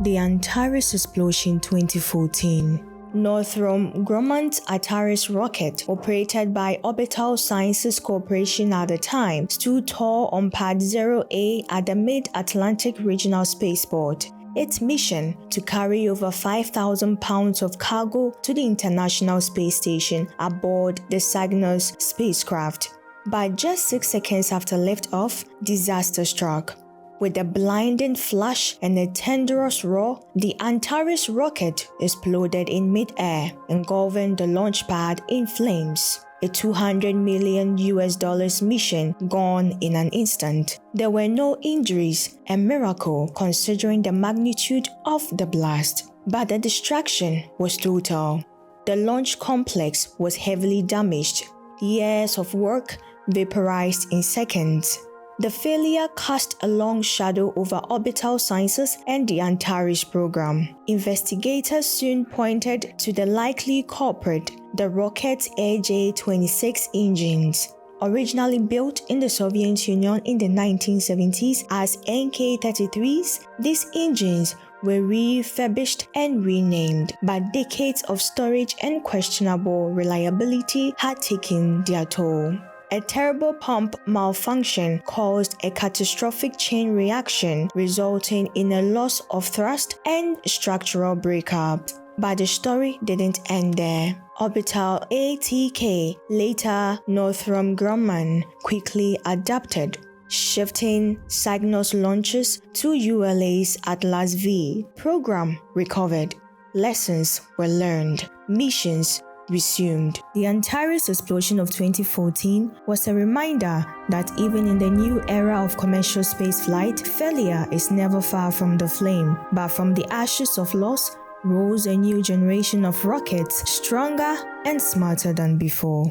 The Antares Explosion 2014. Northrop Grumman's Antares rocket, operated by Orbital Sciences Corporation at the time, stood tall on Pad 0A at the Mid-Atlantic Regional Spaceport. Its mission to carry over 5,000 pounds of cargo to the International Space Station aboard the Cygnus spacecraft. But just 6 seconds after liftoff, disaster struck. With a blinding flash and a thunderous roar, the Antares rocket exploded in mid-air, engulfing the launch pad in flames. A $200 million mission gone in an instant. There were no injuries, a miracle considering the magnitude of the blast. But the destruction was total. The launch complex was heavily damaged. Years of work vaporized in seconds. The failure cast a long shadow over Orbital Sciences and the Antares program. Investigators soon pointed to the likely culprit, the rocket's AJ-26 engines. Originally built in the Soviet Union in the 1970s as NK-33s, these engines were refurbished and renamed, but decades of storage and questionable reliability had taken their toll. A terrible pump malfunction caused a catastrophic chain reaction, resulting in a loss of thrust and structural breakup. But the story didn't end there. Orbital ATK, later Northrop Grumman, quickly adapted, shifting Cygnus launches to ULA's Atlas V. Program recovered. Lessons were learned. Missions resumed. The Antares Explosion of 2014 was a reminder that even in the new era of commercial spaceflight, failure is never far from the flame, but from the ashes of loss rose a new generation of rockets, stronger and smarter than before.